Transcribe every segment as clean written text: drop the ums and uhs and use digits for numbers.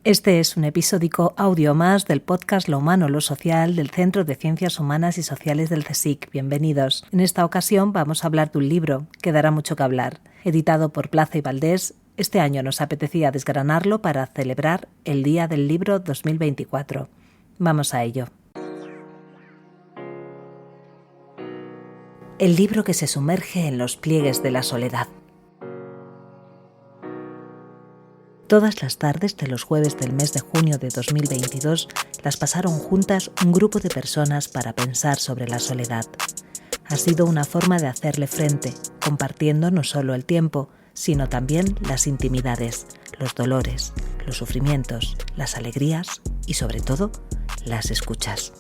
Este es un episódico audio más del podcast Lo Humano, lo Social del Centro de Ciencias Humanas y Sociales del CSIC. Bienvenidos. En esta ocasión vamos a hablar de un libro que dará mucho que hablar. Editado por Plaza y Valdés, este año nos apetecía desgranarlo para celebrar el Día del Libro 2024. Vamos a ello. El libro que se sumerge en los pliegues de la soledad. Todas las tardes de los jueves del mes de junio de 2022 las pasaron juntas un grupo de personas para pensar sobre la soledad. Ha sido una forma de hacerle frente, compartiendo no solo el tiempo, sino también las intimidades, los dolores, los sufrimientos, las alegrías y, sobre todo, las escuchas.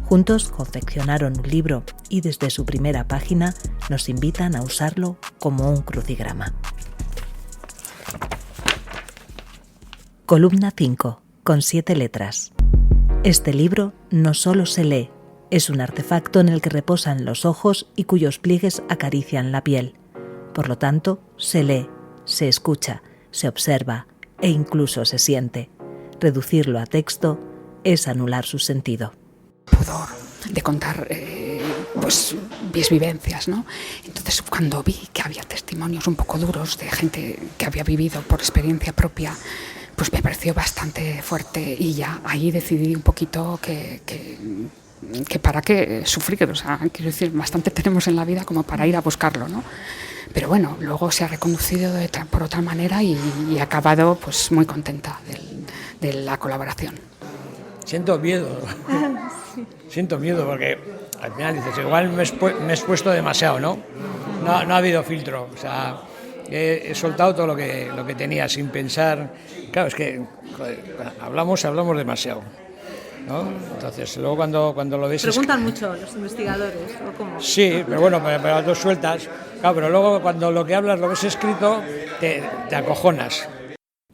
Juntos confeccionaron un libro y desde su primera página nos invitan a usarlo como un crucigrama. Columna 5, con 7 letras. Este libro no solo se lee, es un artefacto en el que reposan los ojos y cuyos pliegues acarician la piel. Por lo tanto, se lee, se escucha, se observa e incluso se siente. Reducirlo a texto es anular su sentido. Pudor de contar mis vivencias, ¿no? Entonces, cuando vi que había testimonios un poco duros de gente que había vivido por experiencia propia, pues me pareció bastante fuerte y ya ahí decidí un poquito que para qué sufrir, o sea, quiero decir, bastante tenemos en la vida como para ir a buscarlo, ¿no? Pero bueno, luego se ha reconducido por otra manera y he acabado pues muy contenta de la colaboración. Siento miedo, siento miedo porque al final dices, igual me he expuesto demasiado, ¿no? No ha habido filtro, o sea, he soltado todo lo que tenía sin pensar. Claro, es que hablamos demasiado, ¿no? Entonces, luego cuando lo ves... Preguntan mucho los investigadores, ¿o cómo? Sí, pero bueno, pero tú sueltas. Claro, pero luego cuando lo que hablas lo ves escrito, te acojonas.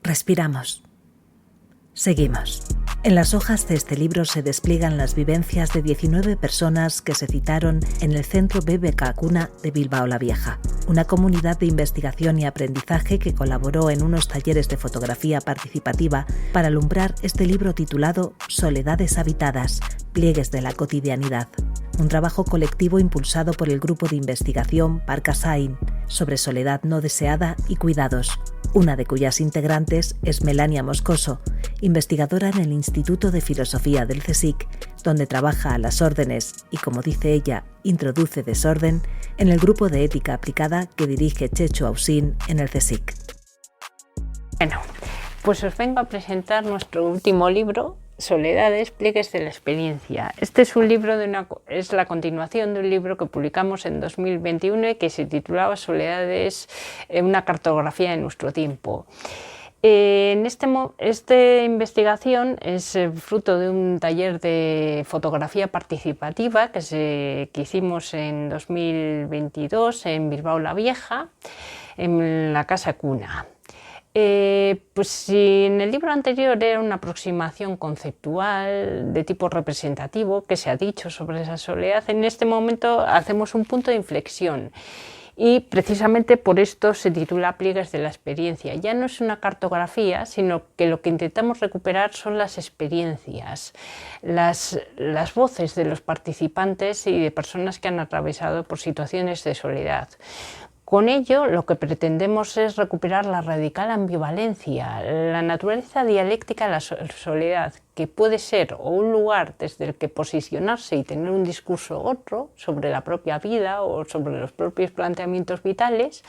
Respiramos. Seguimos. En las hojas de este libro se despliegan las vivencias de 19 personas que se citaron en el Centro BBK Cuna de Bilbao la Vieja, una comunidad de investigación y aprendizaje que colaboró en unos talleres de fotografía participativa para alumbrar este libro titulado Soledades habitadas, pliegues de la cotidianidad. Un trabajo colectivo impulsado por el grupo de investigación Parcasain sobre soledad no deseada y cuidados, una de cuyas integrantes es Melania Moscoso, investigadora en el Instituto de Filosofía del CSIC, donde trabaja a las órdenes y, como dice ella, introduce desorden en el grupo de ética aplicada que dirige Chechu Ausín en el CSIC. Bueno, pues os vengo a presentar nuestro último libro, Soledades, pliegues de la experiencia. Este es un libro es la continuación de un libro que publicamos en 2021 y que se titulaba Soledades, una cartografía de nuestro tiempo. Esta investigación es fruto de un taller de fotografía participativa que hicimos en 2022 en Bilbao la Vieja, en la Casa Cuna. Pues si en el libro anterior era una aproximación conceptual de tipo representativo que se ha dicho sobre esa soledad, en este momento hacemos un punto de inflexión y precisamente por esto se titula Pliegues de la experiencia. Ya no es una cartografía, sino que lo que intentamos recuperar son las experiencias, las voces de los participantes y de personas que han atravesado por situaciones de soledad. Con ello, lo que pretendemos es recuperar la radical ambivalencia, la naturaleza dialéctica de la soledad, que puede ser o un lugar desde el que posicionarse y tener un discurso otro sobre la propia vida o sobre los propios planteamientos vitales,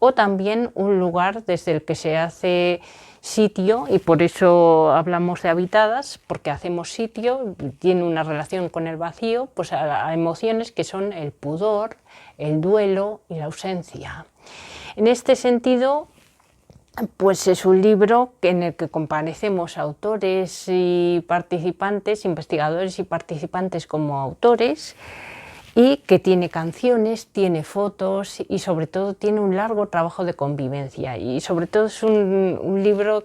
o también un lugar desde el que se hace sitio, y por eso hablamos de habitadas, porque hacemos sitio, tiene una relación con el vacío, pues a emociones que son el pudor, el duelo y la ausencia. En este sentido, pues es un libro en el que comparecemos autores y participantes, investigadores y participantes como autores, y que tiene canciones, tiene fotos y sobre todo tiene un largo trabajo de convivencia, y sobre todo es un libro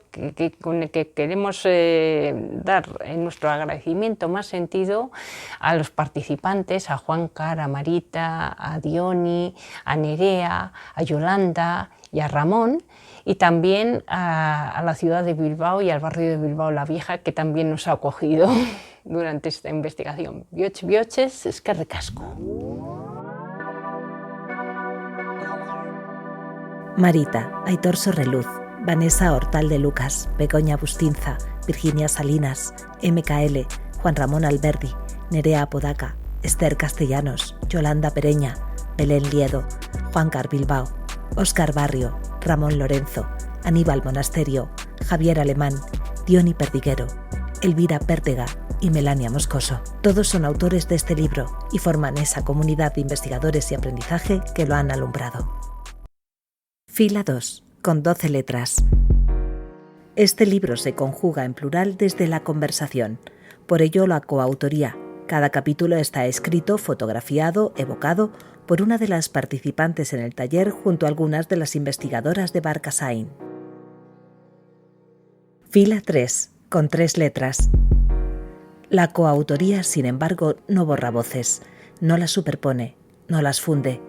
con el que queremos dar nuestro agradecimiento más sentido a los participantes, a Juancar, a Marita, a Diony, a Nerea, a Yolanda y a Ramón, y también a la ciudad de Bilbao y al barrio de Bilbao la Vieja, que también nos ha acogido durante esta investigación. Bioches, eskerrik asko. Marita, Aitor Sorreluz, Vanessa Hortal de Lucas, Begoña Bustinza, Virginia Salinas, MKL, Juan Ramón Alberdi, Nerea Apodaca, Esther Castellanos, Yolanda Pereña, Belén Liedo, Juan Car Bilbao, Óscar Barrio, Ramón Lorenzo, Aníbal Monasterio, Javier Alemán, Diony Perdiguero, Elvira Pértega y Melania Moscoso. Todos son autores de este libro y forman esa comunidad de investigadores y aprendizaje que lo han alumbrado. Fila 2, con 12 letras. Este libro se conjuga en plural desde la conversación, por ello la coautoría. Cada capítulo está escrito, fotografiado, evocado por una de las participantes en el taller junto a algunas de las investigadoras de Barcasain. Fila 3, con 3 letras. La coautoría, sin embargo, no borra voces, no las superpone, no las funde.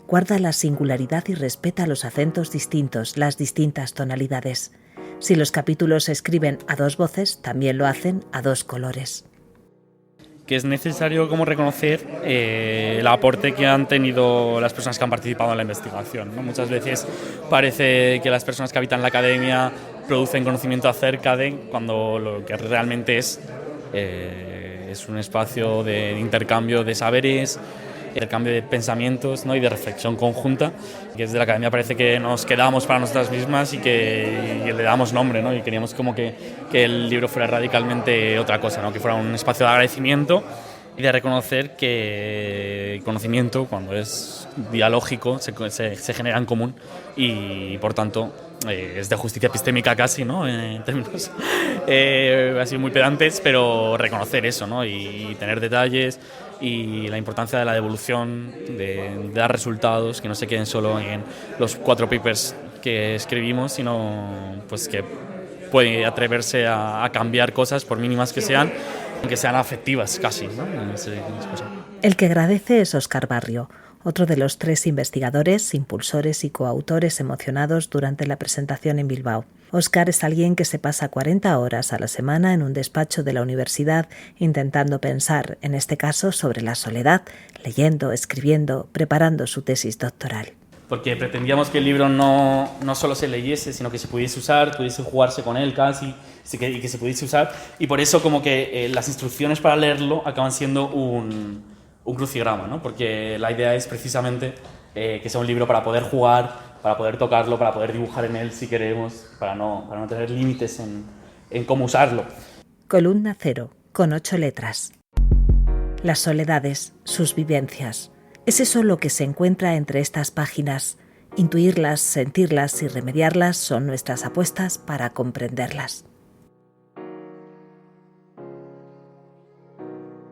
Guarda la singularidad y respeta los acentos distintos, las distintas tonalidades. Si los capítulos se escriben a 2 voces, también lo hacen a 2 colores. Que es necesario como reconocer el aporte que han tenido las personas que han participado en la investigación, ¿no? Muchas veces parece que las personas que habitan la academia producen conocimiento acerca de, cuando lo que realmente es un espacio de intercambio de saberes, intercambio de pensamientos, ¿no? Y de reflexión conjunta, que desde la academia parece que nos quedamos para nosotras mismas y que le damos nombre, ¿no? Y queríamos como que el libro fuera radicalmente otra cosa, ¿no? Que fuera un espacio de agradecimiento y de reconocer que el conocimiento, cuando es dialógico, se genera en común y, por tanto, es de justicia epistémica casi, ¿no? En términos así muy pedantes, pero reconocer eso, ¿no? Y tener detalles y la importancia de la devolución, de dar resultados, que no se queden solo en los 4 papers que escribimos, sino pues que puede atreverse a cambiar cosas, por mínimas que sean, aunque sean afectivas casi, ¿no? El que agradece es Óscar Barrio, otro de los 3 investigadores, impulsores y coautores emocionados durante la presentación en Bilbao. Óscar es alguien que se pasa 40 horas a la semana en un despacho de la universidad intentando pensar, en este caso, sobre la soledad, leyendo, escribiendo, preparando su tesis doctoral. Porque pretendíamos que el libro no solo se leyese, sino que se pudiese usar, pudiese jugarse con él casi, y que se pudiese usar. Y por eso como que las instrucciones para leerlo acaban siendo un crucigrama, ¿no? Porque la idea es precisamente que sea un libro para poder jugar, para poder tocarlo, para poder dibujar en él si queremos, para no tener límites en cómo usarlo. Columna 0, con 8 letras. Las soledades, sus vivencias. Es eso lo que se encuentra entre estas páginas. Intuirlas, sentirlas y remediarlas son nuestras apuestas para comprenderlas.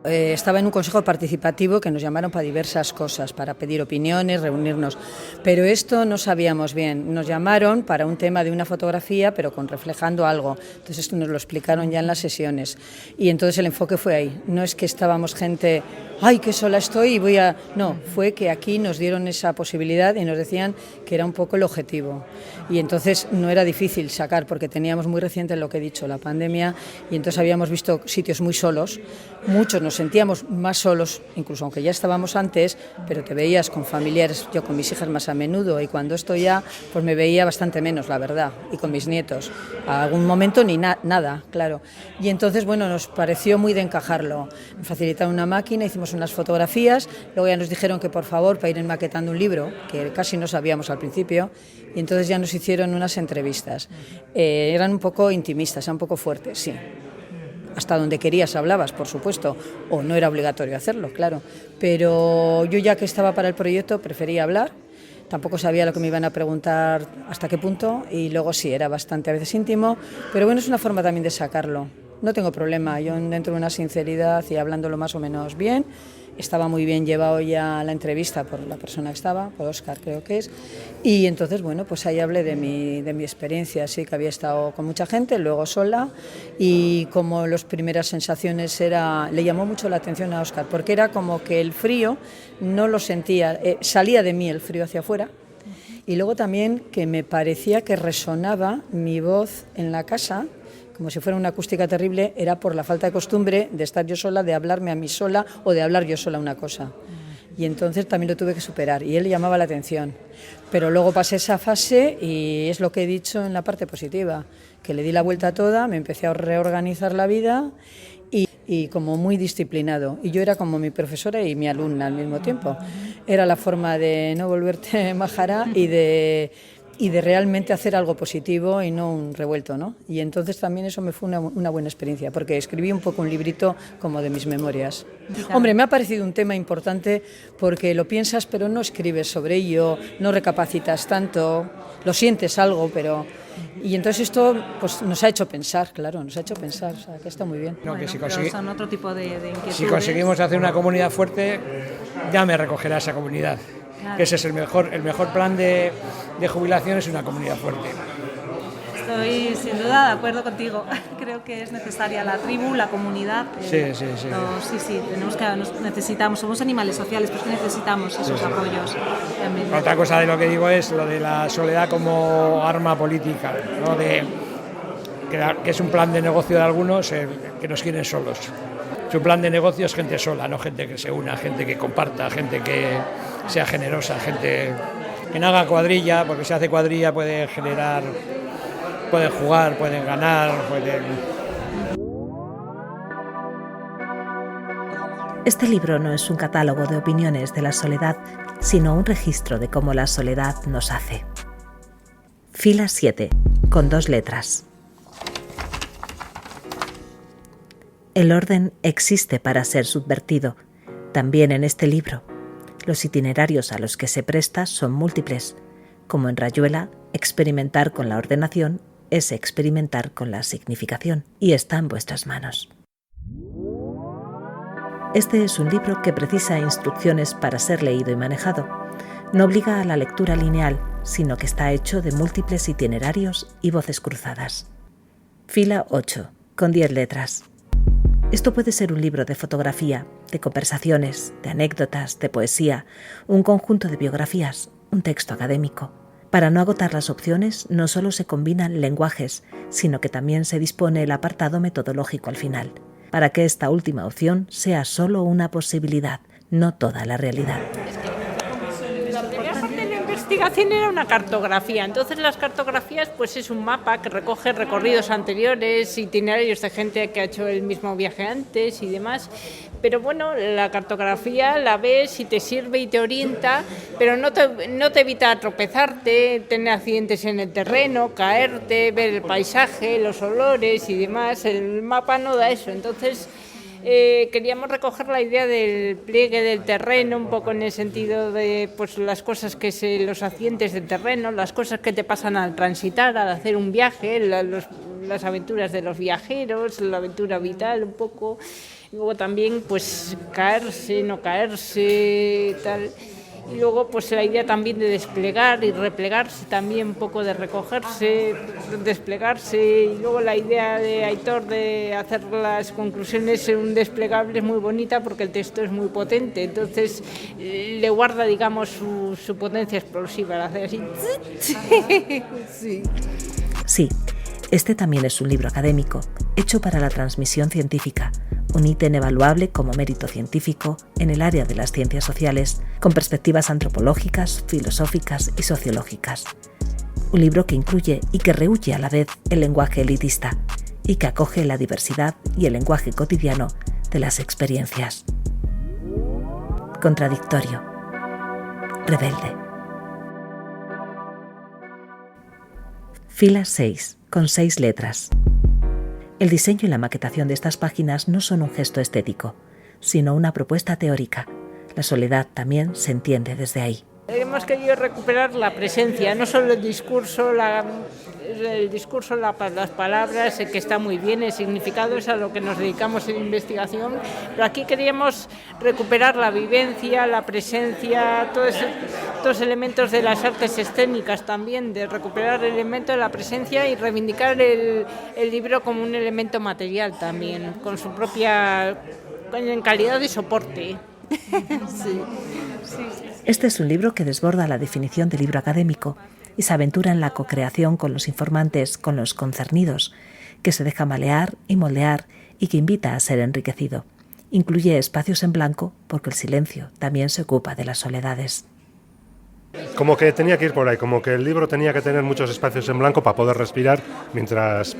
Estaba en un consejo participativo que nos llamaron para diversas cosas, para pedir opiniones, reunirnos, pero esto no sabíamos bien. Nos llamaron para un tema de una fotografía, pero reflejando algo. Entonces esto nos lo explicaron ya en las sesiones y entonces el enfoque fue ahí. No es que estábamos gente, ¡ay, qué sola estoy! No, fue que aquí nos dieron esa posibilidad y nos decían que era un poco el objetivo. Y entonces no era difícil sacar, porque teníamos muy reciente lo que he dicho, la pandemia, y entonces habíamos visto sitios muy solos. Muchos nos sentíamos más solos, incluso aunque ya estábamos antes, pero te veías con familiares, yo con mis hijas más a menudo, y cuando esto ya, pues me veía bastante menos, la verdad, y con mis nietos. A algún momento ni nada, claro. Y entonces, bueno, nos pareció muy de encajarlo. Nos facilitaron una máquina, hicimos unas fotografías, luego ya nos dijeron que por favor, para ir maquetando un libro, que casi no sabíamos al principio, y entonces ya nos hicieron unas entrevistas. Eran un poco intimistas, un poco fuertes, sí. Hasta donde querías hablabas, por supuesto, o no era obligatorio hacerlo, claro. Pero yo, ya que estaba para el proyecto, prefería hablar. Tampoco sabía lo que me iban a preguntar, hasta qué punto, y luego sí, era bastante a veces íntimo, pero bueno, es una forma también de sacarlo. No tengo problema, yo dentro de una sinceridad y hablándolo más o menos bien. Estaba muy bien llevado ya la entrevista por la persona que estaba, por Óscar creo que es, y entonces bueno, pues ahí hablé de mi experiencia, sí, que había estado con mucha gente, luego sola, y como las primeras sensaciones le llamó mucho la atención a Óscar, porque era como que el frío no lo sentía, salía de mí el frío hacia afuera, Y luego también que me parecía que resonaba mi voz en la casa, como si fuera una acústica terrible, era por la falta de costumbre de estar yo sola, de hablarme a mí sola o de hablar yo sola una cosa. Y entonces también lo tuve que superar y él le llamaba la atención. Pero luego pasé esa fase y es lo que he dicho en la parte positiva, que le di la vuelta toda, me empecé a reorganizar la vida y como muy disciplinado. Y yo era como mi profesora y mi alumna al mismo tiempo. Era la forma de no volverte majara y de realmente hacer algo positivo y no un revuelto, ¿no? Y entonces también eso me fue una buena experiencia, porque escribí un poco un librito como de mis memorias. Hombre, me ha parecido un tema importante porque lo piensas pero no escribes sobre ello, no recapacitas tanto, lo sientes algo, pero... Y entonces esto pues nos ha hecho pensar, claro, nos ha hecho pensar, o sea, que está muy bien. No, que si pero son otro tipo de inquietudes. Si conseguimos hacer una comunidad fuerte, ya me recogerá esa comunidad. Claro. Que ese es el mejor plan de jubilación, es una comunidad fuerte. Estoy sin duda de acuerdo contigo. Creo que es necesaria la tribu, la comunidad. Sí. Necesitamos, somos animales sociales, pero necesitamos esos apoyos. También. Otra cosa de lo que digo es lo de la soledad como arma política, ¿no? Que es un plan de negocio de algunos que nos quieren solos. Su plan de negocio es gente sola, no gente que se una, gente que comparta, gente que sea generosa, gente que no haga cuadrilla, porque si hace cuadrilla puede generar, pueden jugar, pueden ganar, pueden... Este libro no es un catálogo de opiniones de la soledad, sino un registro de cómo la soledad nos hace. Fila 7, con 2 letras. El orden existe para ser subvertido, también en este libro. Los itinerarios a los que se presta son múltiples. Como en Rayuela, experimentar con la ordenación es experimentar con la significación, y está en vuestras manos. Este es un libro que precisa instrucciones para ser leído y manejado. No obliga a la lectura lineal, sino que está hecho de múltiples itinerarios y voces cruzadas. Fila 8, con 10 letras. Esto puede ser un libro de fotografía, de conversaciones, de anécdotas, de poesía, un conjunto de biografías, un texto académico. Para no agotar las opciones, no solo se combinan lenguajes, sino que también se dispone el apartado metodológico al final, para que esta última opción sea solo una posibilidad, no toda la realidad. La investigación era una cartografía, entonces las cartografías pues es un mapa que recoge recorridos anteriores, itinerarios de gente que ha hecho el mismo viaje antes y demás, pero bueno, la cartografía la ves y te sirve y te orienta, pero no te evita tropezarte, tener accidentes en el terreno, caerte, ver el paisaje, los olores y demás. El mapa no da eso, entonces queríamos recoger la idea del pliegue del terreno, un poco en el sentido de pues las cosas los accidentes del terreno, las cosas que te pasan al transitar, al hacer un viaje, las aventuras de los viajeros, la aventura vital un poco, y luego también pues caerse, no caerse, tal. Y luego pues la idea también de desplegar y replegarse, también un poco de recogerse, desplegarse, y luego la idea de Aitor de hacer las conclusiones en un desplegable es muy bonita porque el texto es muy potente, entonces le guarda, digamos, su potencia explosiva, al hacer así. Sí, este también es un libro académico, hecho para la transmisión científica, un ítem evaluable como mérito científico en el área de las ciencias sociales, con perspectivas antropológicas, filosóficas y sociológicas. Un libro que incluye y que rehúye a la vez el lenguaje elitista y que acoge la diversidad y el lenguaje cotidiano de las experiencias. Contradictorio. Rebelde. Fila 6, con 6 letras. El diseño y la maquetación de estas páginas no son un gesto estético, sino una propuesta teórica. La soledad también se entiende desde ahí. Hemos querido recuperar la presencia, no solo el discurso, las palabras, que está muy bien, el significado es a lo que nos dedicamos en investigación, pero aquí queríamos recuperar la vivencia, la presencia, todos estos elementos de las artes escénicas también, de recuperar el elemento de la presencia y reivindicar el libro como un elemento material también, con su propia, en calidad de soporte. Sí. Este es un libro que desborda la definición de libro académico y se aventura en la cocreación con los informantes, con los concernidos, que se deja malear y moldear y que invita a ser enriquecido. Incluye espacios en blanco porque el silencio también se ocupa de las soledades. Como que tenía que ir por ahí, como que el libro tenía que tener muchos espacios en blanco para poder respirar mientras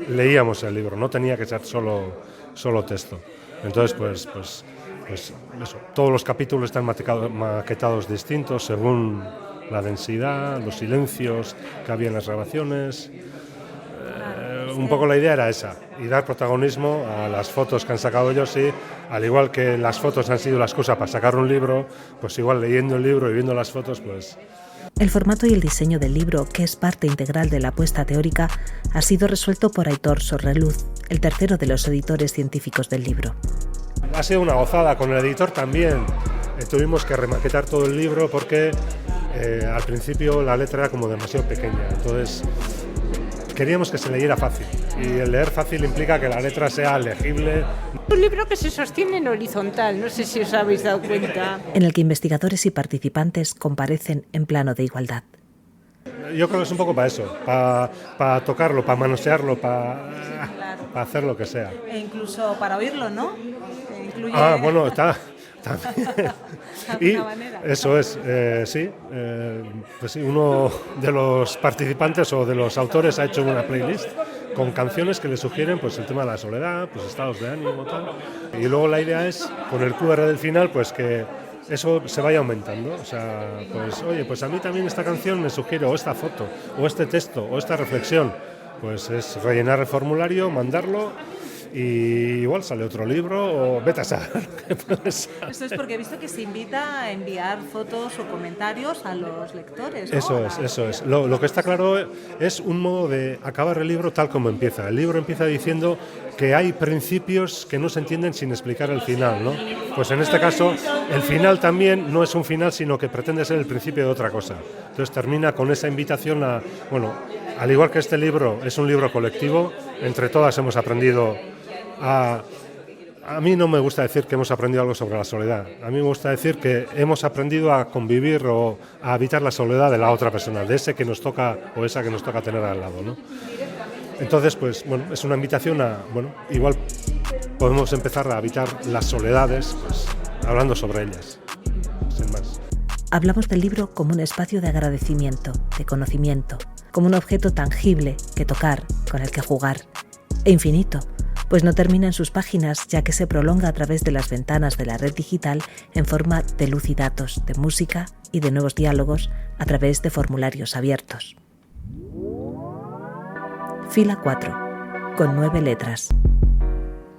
leíamos el libro, no tenía que ser solo texto. Entonces, pues eso, todos los capítulos están maquetados distintos según la densidad, los silencios que había en las grabaciones. Un poco la idea era esa, y dar protagonismo a las fotos que han sacado ellos, y al igual que las fotos han sido la excusa para sacar un libro, pues igual leyendo el libro y viendo las fotos, pues... El formato y el diseño del libro, que es parte integral de la apuesta teórica, ha sido resuelto por Aitor Sorreluz, el tercero de los editores científicos del libro. Ha sido una gozada, con el editor también. Tuvimos que remaquetar todo el libro porque al principio la letra era como demasiado pequeña, entonces queríamos que se leyera fácil, y el leer fácil implica que la letra sea legible. Un libro que se sostiene en horizontal, no sé si os habéis dado cuenta. En el que investigadores y participantes comparecen en plano de igualdad. Yo creo que es un poco para eso, para tocarlo, para manosearlo, para hacer lo que sea. E incluso para oírlo, ¿no? Bueno, está... Y eso es, sí, pues sí, uno de los participantes o de los autores ha hecho una playlist con canciones que le sugieren pues el tema de la soledad, pues estados de ánimo, tal. Y luego la idea es, con el QR del final, pues que eso se vaya aumentando. O sea, pues oye, pues a mí también esta canción me sugiere, o esta foto, o este texto, o esta reflexión. Pues es rellenar el formulario, mandarlo, y igual sale otro libro, o vete a saber qué puede ser. Esto es porque he visto que se invita a enviar fotos o comentarios a los lectores, ¿no? Eso es. Lo que está claro es un modo de acabar el libro tal como empieza. El libro empieza diciendo que hay principios que no se entienden sin explicar el final, ¿no? Pues en este caso, el final también no es un final, sino que pretende ser el principio de otra cosa. Entonces termina con esa invitación a, bueno, al igual que este libro es un libro colectivo, entre todas hemos aprendido a mí no me gusta decir que hemos aprendido algo sobre la soledad. A mí me gusta decir que hemos aprendido a convivir o a evitar la soledad de la otra persona, de ese que nos toca o esa que nos toca tener al lado, ¿no? Entonces, pues bueno, es una invitación a, bueno, igual podemos empezar a evitar las soledades, pues hablando sobre ellas, sin más. Hablamos del libro como un espacio de agradecimiento, de conocimiento, como un objeto tangible que tocar, con el que jugar, e infinito, pues no termina en sus páginas, ya que se prolonga a través de las ventanas de la red digital en forma de luz y datos, de música y de nuevos diálogos a través de formularios abiertos. Fila 4, con 9 letras.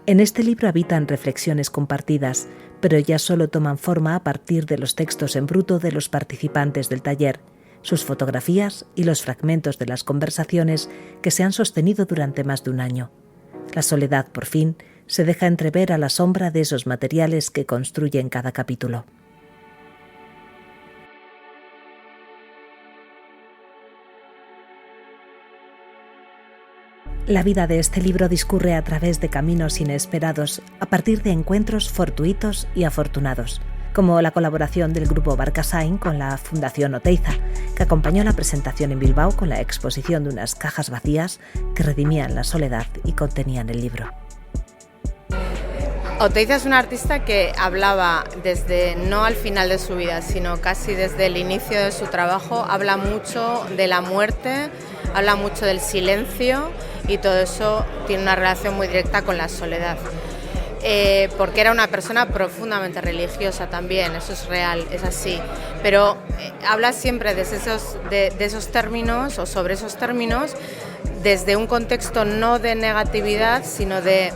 En este libro habitan reflexiones compartidas, pero ya solo toman forma a partir de los textos en bruto de los participantes del taller, sus fotografías y los fragmentos de las conversaciones que se han sostenido durante más de un año. La soledad, por fin, se deja entrever a la sombra de esos materiales que construyen cada capítulo. La vida de este libro discurre a través de caminos inesperados, a partir de encuentros fortuitos y afortunados, como la colaboración del grupo Barcasain con la Fundación Oteiza, que acompañó la presentación en Bilbao con la exposición de unas cajas vacías que redimían la soledad y contenían el libro. Oteiza es una artista que hablaba desde, no al final de su vida, sino casi desde el inicio de su trabajo, habla mucho de la muerte, habla mucho del silencio, y todo eso tiene una relación muy directa con la soledad. Porque era una persona profundamente religiosa también, eso es real, es así, pero habla siempre de esos términos o sobre esos términos desde un contexto no de negatividad, sino de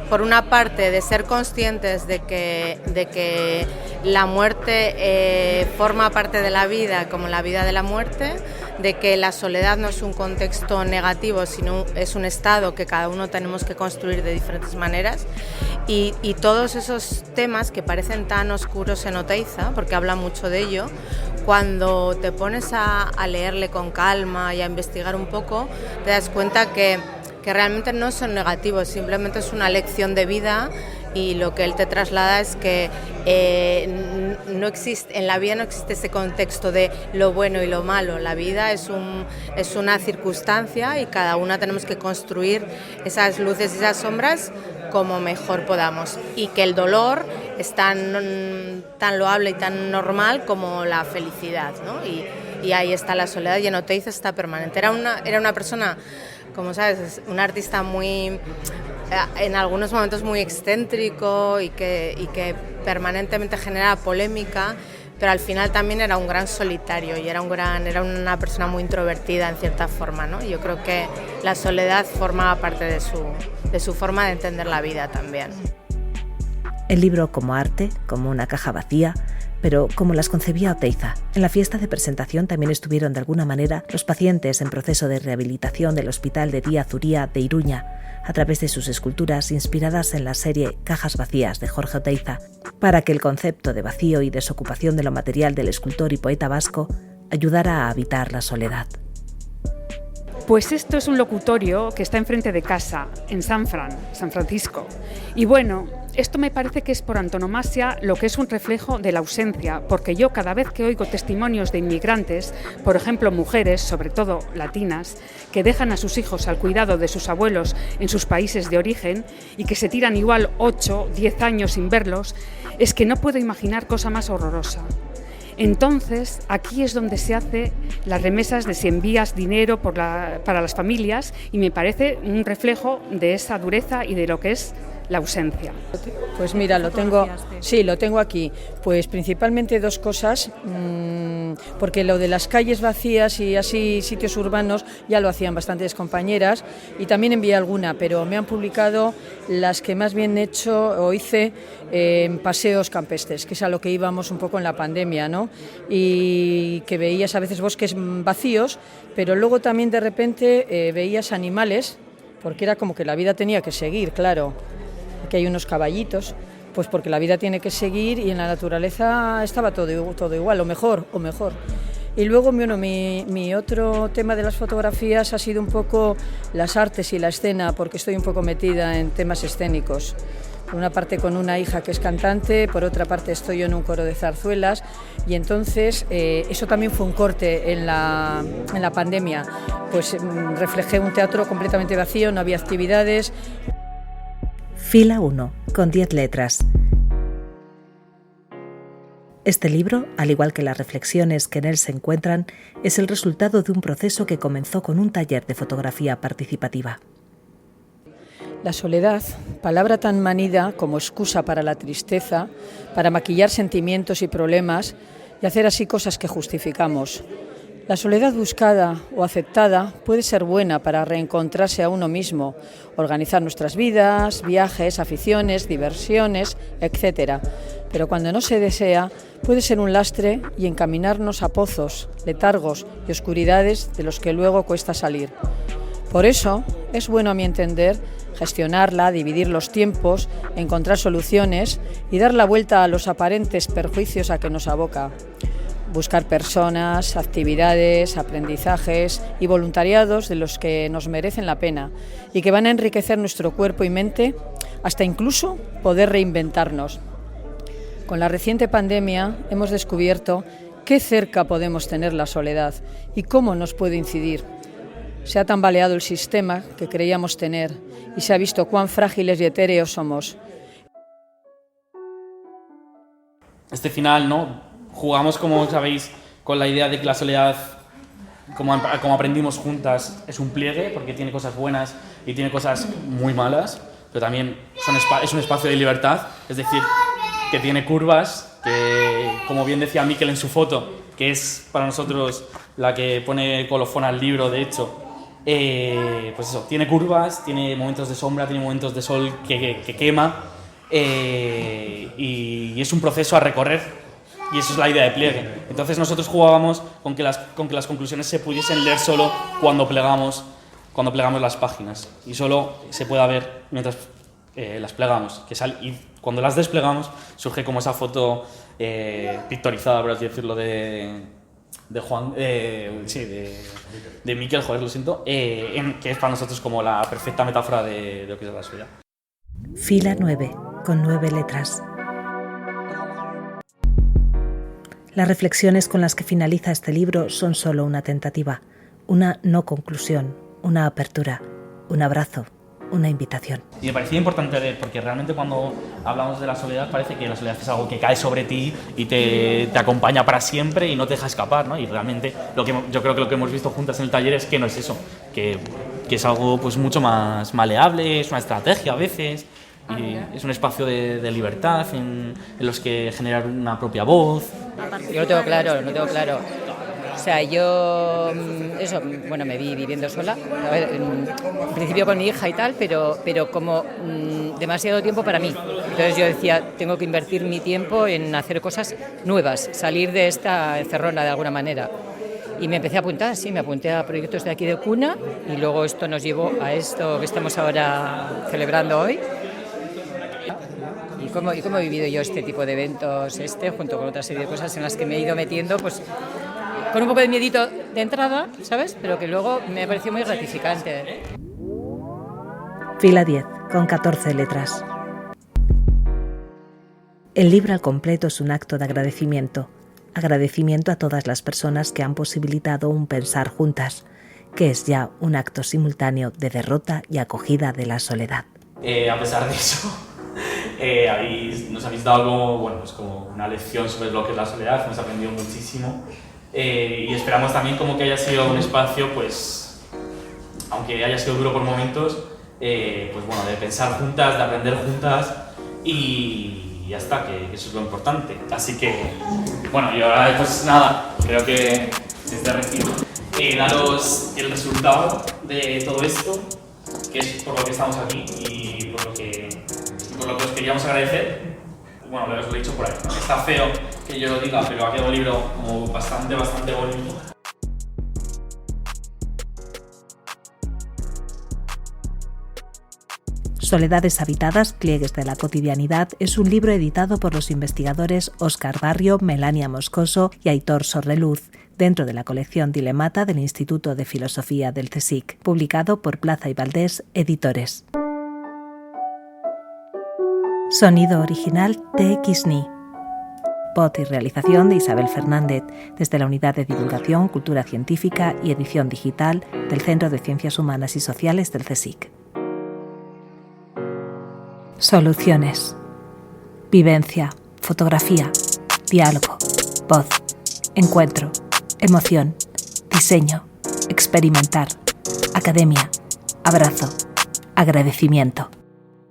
por una parte, de ser conscientes de que la muerte forma parte de la vida como la vida de la muerte, de que la soledad no es un contexto negativo, sino es un estado que cada uno tenemos que construir de diferentes maneras, y todos esos temas que parecen tan oscuros en Oteiza, porque habla mucho de ello, cuando te pones a leerle con calma y a investigar un poco, te das cuenta que que realmente no son negativos, simplemente es una lección de vida, y lo que él te traslada es que no existe, en la vida no existe ese contexto de lo bueno y lo malo. La vida es una circunstancia y cada una tenemos que construir esas luces y esas sombras como mejor podamos, y que el dolor es tan loable y tan normal como la felicidad, ¿no? Y ahí está la soledad, y en Oteiza está permanente. Era una persona, como sabes, un artista muy, en algunos momentos muy excéntrico y que permanentemente genera polémica, pero al final también era un gran solitario y era una persona muy introvertida en cierta forma, ¿no? Yo creo que la soledad formaba parte de su forma de entender la vida también. El libro como arte, como una caja vacía, pero como las concebía Oteiza. En la fiesta de presentación también estuvieron de alguna manera los pacientes en proceso de rehabilitación del Hospital de Día Zuría de Iruña, a través de sus esculturas inspiradas en la serie Cajas vacías de Jorge Oteiza, para que el concepto de vacío y desocupación de lo material del escultor y poeta vasco ayudara a habitar la soledad. Pues esto es un locutorio que está enfrente de casa, en San Francisco. Y bueno, esto me parece que es por antonomasia lo que es un reflejo de la ausencia, porque yo cada vez que oigo testimonios de inmigrantes, por ejemplo mujeres, sobre todo latinas, que dejan a sus hijos al cuidado de sus abuelos en sus países de origen y que se tiran igual 8, 10 años sin verlos, es que no puedo imaginar cosa más horrorosa. Entonces, aquí es donde se hace las remesas de si envías dinero para las familias, y me parece un reflejo de esa dureza y de lo que es la ausencia. Pues mira, lo tengo aquí. Pues principalmente dos cosas, porque lo de las calles vacías y así sitios urbanos ya lo hacían bastantes compañeras, y también envié alguna, pero me han publicado las que más bien hice en paseos campestres, que es a lo que íbamos un poco en la pandemia, ¿no? Y que veías a veces bosques vacíos, pero luego también de repente veías animales, porque era como que la vida tenía que seguir, claro. Que hay unos caballitos, pues porque la vida tiene que seguir, y en la naturaleza estaba todo igual, o mejor. Y luego, bueno, mi otro tema de las fotografías ha sido un poco las artes y la escena, porque estoy un poco metida en temas escénicos. Por una parte con una hija que es cantante, por otra parte estoy yo en un coro de zarzuelas, y entonces eso también fue un corte en la pandemia. Pues reflejé un teatro completamente vacío, no había actividades. Fila 1, con 10 letras. Este libro, al igual que las reflexiones que en él se encuentran, es el resultado de un proceso que comenzó con un taller de fotografía participativa. La soledad, palabra tan manida como excusa para la tristeza, para maquillar sentimientos y problemas y hacer así cosas que justificamos. La soledad buscada o aceptada puede ser buena para reencontrarse a uno mismo, organizar nuestras vidas, viajes, aficiones, diversiones, etc. Pero cuando no se desea, puede ser un lastre y encaminarnos a pozos, letargos y oscuridades de los que luego cuesta salir. Por eso, es bueno, a mi entender, gestionarla, dividir los tiempos, encontrar soluciones y dar la vuelta a los aparentes perjuicios a que nos aboca. Buscar personas, actividades, aprendizajes y voluntariados de los que nos merecen la pena y que van a enriquecer nuestro cuerpo y mente, hasta incluso poder reinventarnos. Con la reciente pandemia hemos descubierto qué cerca podemos tener la soledad y cómo nos puede incidir. Se ha tambaleado el sistema que creíamos tener y se ha visto cuán frágiles y etéreos somos. Este final, ¿no? Jugamos, como sabéis, con la idea de que la soledad, como aprendimos juntas, es un pliegue, porque tiene cosas buenas y tiene cosas muy malas, pero también es un espacio de libertad, es decir, que tiene curvas, que, como bien decía Miquel en su foto, que es para nosotros la que pone colofón al libro, de hecho, pues eso, tiene curvas, tiene momentos de sombra, tiene momentos de sol que quema, y es un proceso a recorrer. Y eso es la idea de pliegue. Entonces nosotros jugábamos con que las conclusiones se pudiesen leer solo cuando plegamos las páginas. Y solo se pueda ver mientras las plegamos. Y cuando las desplegamos surge como esa foto pictorizada, por así decirlo, de de Miquel, joder, lo siento, que es para nosotros como la perfecta metáfora de lo que es la soledad. Fila 9, con 9 letras. Las reflexiones con las que finaliza este libro son solo una tentativa, una no conclusión, una apertura, un abrazo, una invitación. Y me parecía importante leer, porque realmente cuando hablamos de la soledad parece que la soledad es algo que cae sobre ti y te acompaña para siempre y no te deja escapar, ¿no? Y realmente yo creo que lo que hemos visto juntas en el taller es que no es eso, que es algo pues mucho más maleable, es una estrategia a veces, y es un espacio de libertad en los que generar una propia voz. Yo lo tengo claro. O sea, yo, me vi viviendo sola, a ver, en principio con mi hija y tal, pero como demasiado tiempo para mí. Entonces yo decía, tengo que invertir mi tiempo en hacer cosas nuevas, salir de esta encerrona de alguna manera. Y me empecé a apuntar, me apunté a proyectos de aquí de Cuna y luego esto nos llevó a esto que estamos ahora celebrando hoy. ¿Y cómo he vivido yo este tipo de eventos, junto con otra serie de cosas en las que me he ido metiendo, pues con un poco de miedito de entrada, ¿sabes? Pero que luego me pareció muy gratificante. Fila 10, con 14 letras. El libro al completo es un acto de agradecimiento. Agradecimiento a todas las personas que han posibilitado un pensar juntas, que es ya un acto simultáneo de derrota y acogida de la soledad. A pesar de eso, nos habéis dado como una lección sobre lo que es la soledad, hemos aprendido muchísimo. Y esperamos también como que haya sido un espacio, pues, aunque haya sido duro por momentos, de pensar juntas, de aprender juntas y ya está, que eso es lo importante. Así que, yo ahora pues nada, creo que desde recibo daros el resultado de todo esto, que es por lo que estamos aquí y por lo que os queríamos agradecer. Bueno, os lo he dicho por ahí. Está feo que yo lo diga, pero ha quedado un libro como bastante bonito. Soledades habitadas, pliegues de la cotidianidad es un libro editado por los investigadores Óscar Barrio, Melania Moscoso y Aitor Sorreluz, dentro de la colección Dilemata del Instituto de Filosofía del CSIC, publicado por Plaza y Valdés Editores. Sonido original TXNI. Voz y realización de Isabel Fernández, desde la Unidad de Divulgación, Cultura Científica y Edición Digital del Centro de Ciencias Humanas y Sociales del CSIC. Soluciones. Vivencia, fotografía, diálogo, voz, encuentro, emoción, diseño, experimentar, academia, abrazo, agradecimiento.